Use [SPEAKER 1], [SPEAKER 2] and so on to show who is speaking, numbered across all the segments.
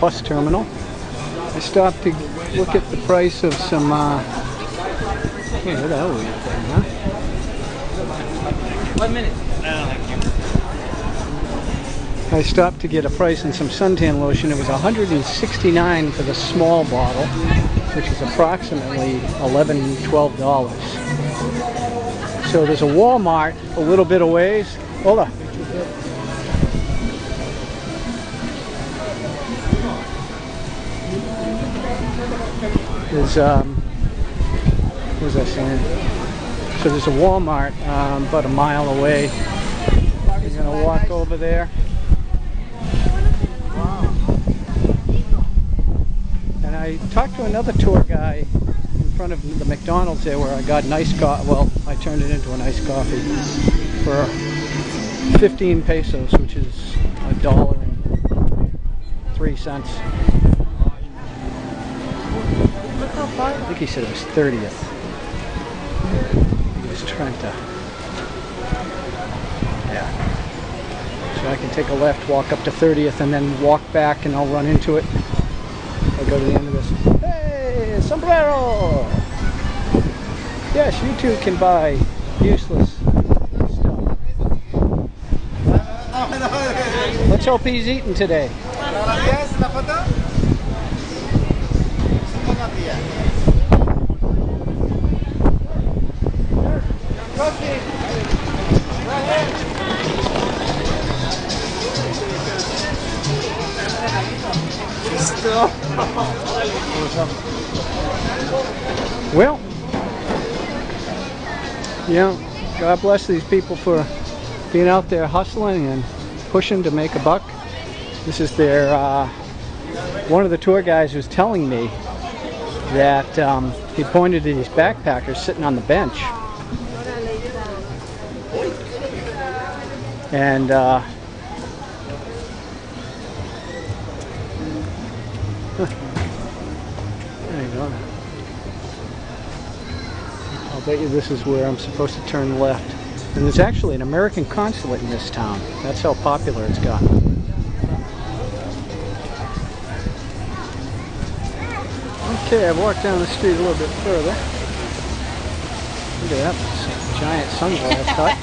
[SPEAKER 1] bus terminal. I stopped to look at the price of some, hey, what the hell are we doing, huh?
[SPEAKER 2] 1 minute.
[SPEAKER 1] I stopped to get a price on some suntan lotion. It was $169 for the small bottle, which is approximately $11, $12. So there's a Walmart a little bit away. Hold on. There's what was I saying? So there's a Walmart about a mile away. We're gonna walk over there. And I talked to another tour guy in front of the McDonald's there where I got nice coffee. Well, I turned it into a nice coffee for 15 pesos, which is $1.03. I think he said it was 30th. He was trying to... Yeah. So I can take a left, walk up to 30th, and then walk back, and I'll run into it. I'll go to the end of this. Hey, sombrero! Yes, you too can buy useless stuff. Let's hope he's eating today. Well, yeah, God bless these people for being out there hustling and pushing to make a buck. This is their, one of the tour guys was telling me that he pointed to these backpackers sitting on the bench. And there you go. I'll bet you this is where I'm supposed to turn left. And there's actually an American consulate in this town. That's how popular it's gotten. Okay, I've walked down the street a little bit further. Look at that giant sunglass hut.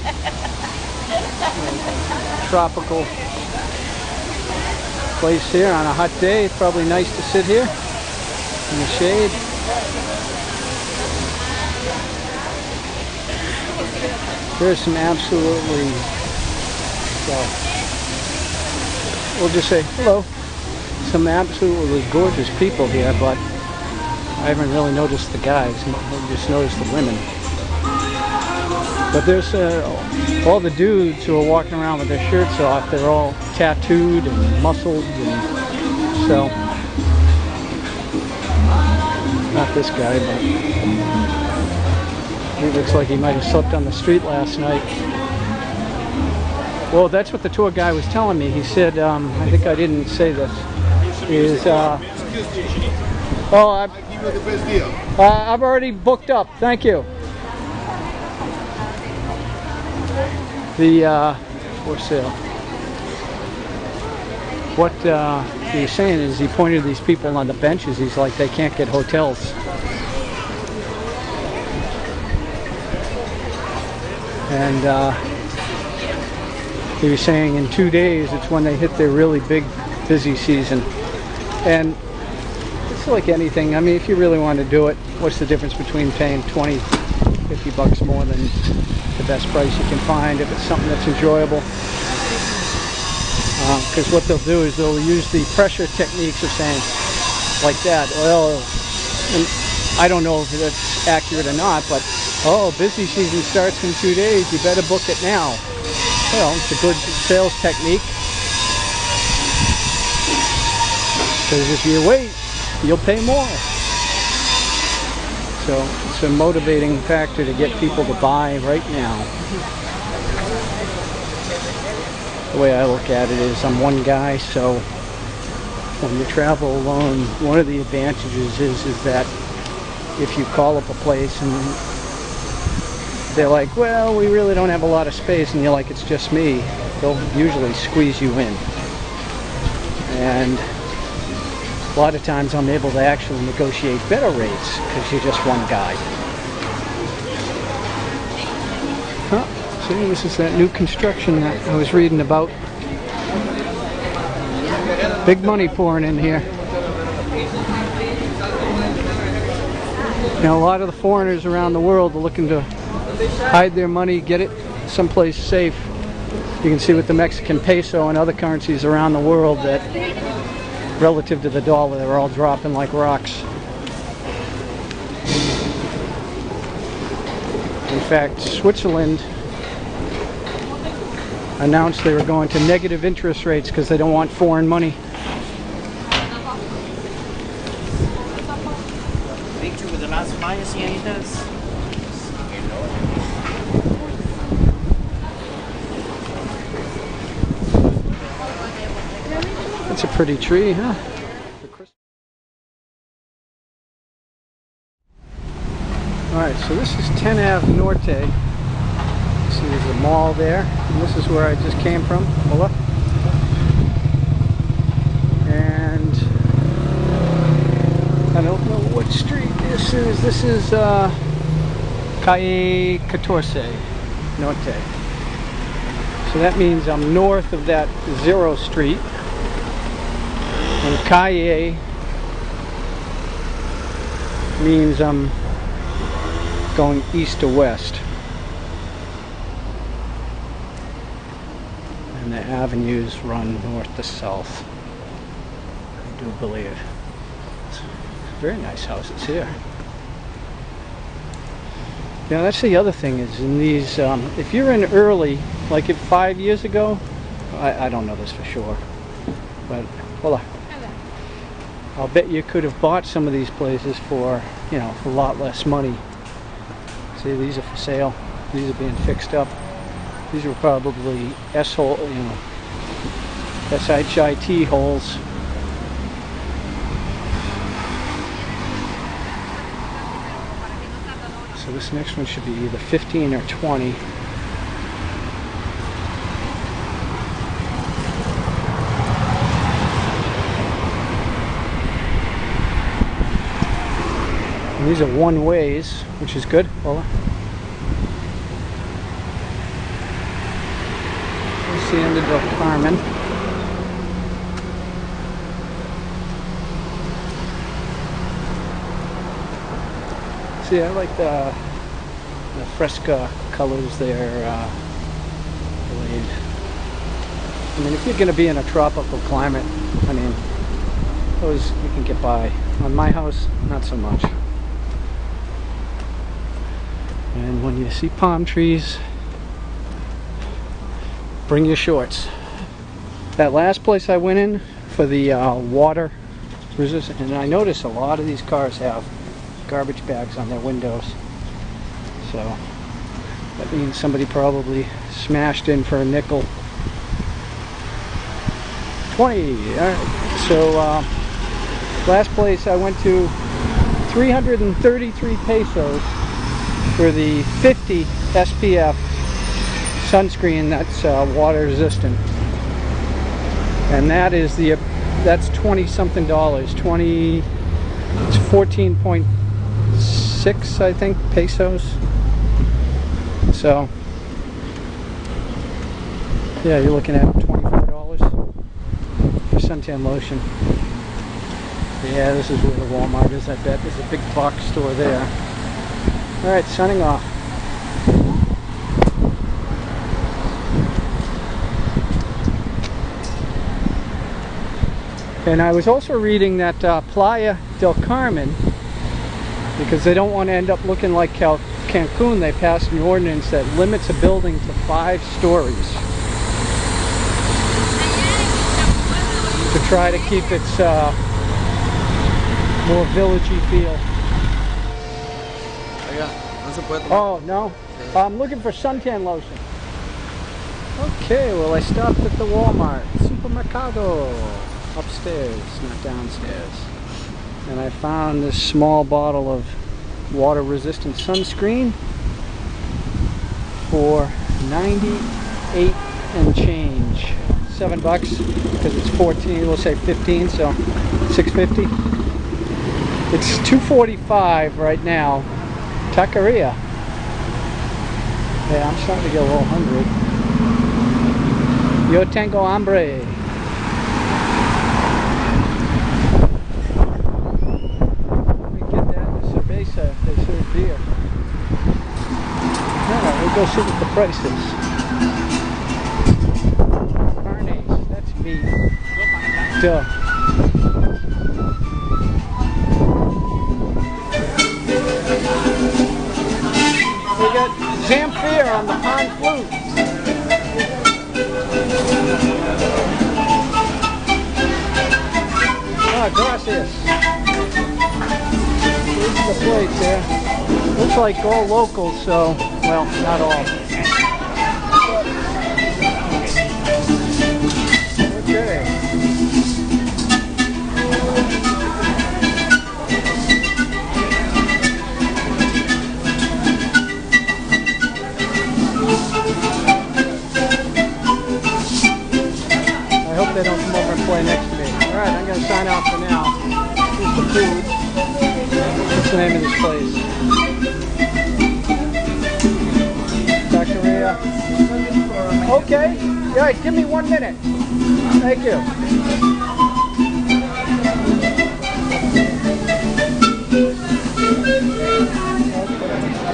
[SPEAKER 1] Tropical place here on a hot day. It's probably nice to sit here in the shade. There's some absolutely, well, we'll just say hello, some absolutely gorgeous people here, but I haven't really noticed the guys. I just noticed the women. But there's all the dudes who are walking around with their shirts off. They're all tattooed and muscled, and so not this guy, but he looks like he might have slept on the street last night. Well, that's what the tour guy was telling me. He said, I think I didn't say this, is oh, I've already booked up. Thank you. The for sale. What he was saying is he pointed to these people on the benches. He's like, they can't get hotels. And he was saying in 2 days it's when they hit their really big busy season. And it's like anything. I mean, if you really want to do it, what's the difference between paying 20, 50 bucks more than the best price you can find if it's something that's enjoyable? Because what they'll do is they'll use the pressure techniques of saying, like that, well, and I don't know if that's accurate or not, but, oh, busy season starts in 2 days, you better book it now. Well, it's a good sales technique. Because if you wait, you'll pay more. So it's a motivating factor to get people to buy right now. The way I look at it is I'm one guy, so when you travel alone, one of the advantages is that if you call up a place and they're like, well, we really don't have a lot of space, and you're like, it's just me, they'll usually squeeze you in. And a lot of times I'm able to actually negotiate better rates because you're just one guy. Huh, see, this is that new construction that I was reading about. Big money pouring in here. Now, a lot of the foreigners around the world are looking to hide their money, get it someplace safe. You can see with the Mexican peso and other currencies around the world that relative to the dollar, they're all dropping like rocks. In fact, Switzerland announced they were going to negative interest rates because they don't want foreign money. That's a pretty tree, huh? Alright, so this is 10 Ave Norte. See, there's a mall there, and this is where I just came from. Hola. And I don't know what street this is. This is Calle 14 Norte. So that means I'm north of that 0 street. And Calle means I'm going east to west. And the avenues run north to south, I do believe. Very nice houses here. Yeah, that's the other thing is in these, if you're in early, like 5 years ago, I don't know this for sure, but voila. I'll bet you could have bought some of these places for, you know, for a lot less money. See, these are for sale. These are being fixed up. These are probably S-hole, you know, SHIT holes. So this next one should be either 15 or 20. And these are one ways, which is good. Hola. Here's the end of Del Carmen. See, I like the fresca colors there. Laid. I mean, if you're going to be in a tropical climate, I mean, those you can get by. On my house, not so much. And when you see palm trees, bring your shorts. That last place I went in for the water resistant, and I noticed a lot of these cars have garbage bags on their windows. So that means somebody probably smashed in for a nickel. 20. Alright. So last place I went to, 333 pesos. For the 50 SPF sunscreen that's water resistant, and that is that's 20 something dollars. It's 14.6 I think pesos. So yeah, you're looking at $24 for suntan lotion. Yeah, this is where the Walmart is. I bet there's a big box store there. Alright, signing off. And I was also reading that Playa del Carmen, because they don't want to end up looking like Cancun, they passed an ordinance that limits a building to 5 stories to try to keep its more villagey feel. Oh, no? I'm looking for suntan lotion. Okay, well I stopped at the Walmart. Supermercado. Upstairs, not downstairs. And I found this small bottle of water-resistant sunscreen for 98 and change. $7 because it's 14. We'll say 15, so $6.50. It's $2.45 right now. Taqueria. Yeah, I'm starting to get a little hungry. Yo tengo hambre. Let me get that Cerveza if they serve beer. Alright, we'll go see what the price is. Carnes, that's meat. Duh. We got Zamfir on the pan flute. Ah, gracias. Here's the plate there. Looks like all local, so, well, not all. Okay. I hope they don't come over and play next to me. Alright, I'm going to sign out for now. Here's the food. What's the name of this place? Taqueria. Okay. Alright, give me 1 minute. Thank you.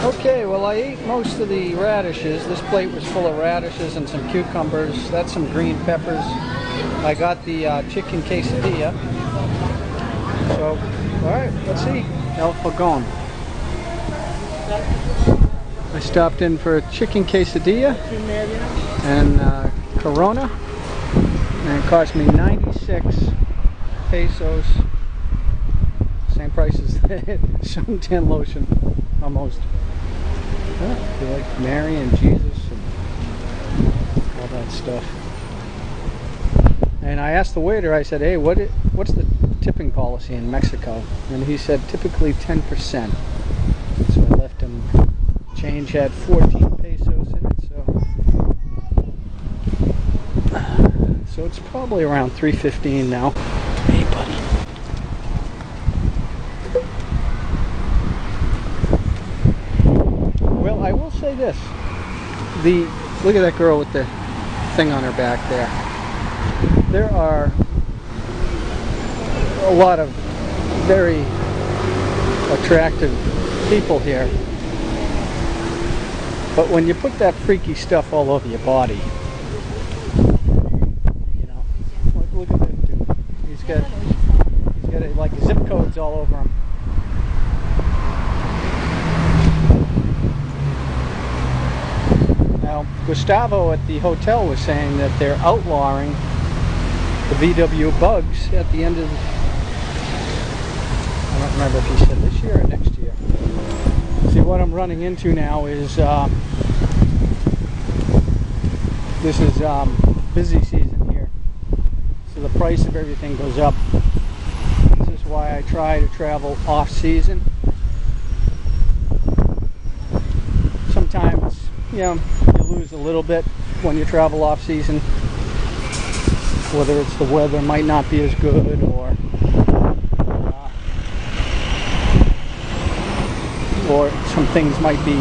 [SPEAKER 1] Okay, well I ate most of the radishes. This plate was full of radishes and some cucumbers. That's some green peppers. I got the chicken quesadilla. So, alright, let's see. El Fogón. I stopped in for a chicken quesadilla and Corona. And it cost me 96 pesos. Same price as the Suntan lotion, almost. Yeah, they like Mary and Jesus and all that stuff. And I asked the waiter, I said, hey, what's the tipping policy in Mexico? And he said typically 10%. So I left him, change had 14 pesos in it, so it's probably around $3.15 now. Hey buddy. Well, I will say this. Look at that girl with the thing on her back there. There are a lot of very attractive people here. But when you put that freaky stuff all over your body, you know, look at that dude. He's got like zip codes all over him. Now, Gustavo at the hotel was saying that they're outlawing the VW bugs at the end of, I don't remember if he said this year or next year. See, what I'm running into now is, this is busy season here. So the price of everything goes up. This is why I try to travel off season. Sometimes, you know, you lose a little bit when you travel off season. Whether it's the weather might not be as good, or some things might be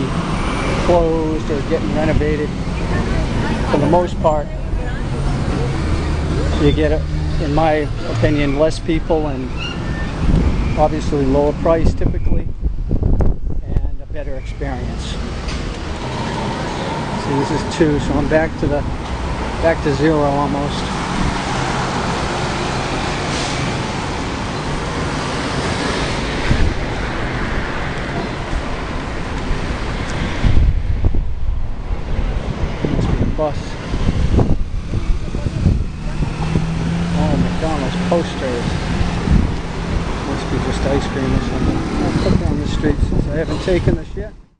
[SPEAKER 1] closed or getting renovated. For the most part, you get, in my opinion, less people and obviously lower price typically, and a better experience. See, this is 2, so I'm back to 0 almost. Bus. Oh, McDonald's posters. Must be just ice cream or something. I'll put down the street since I haven't taken this yet.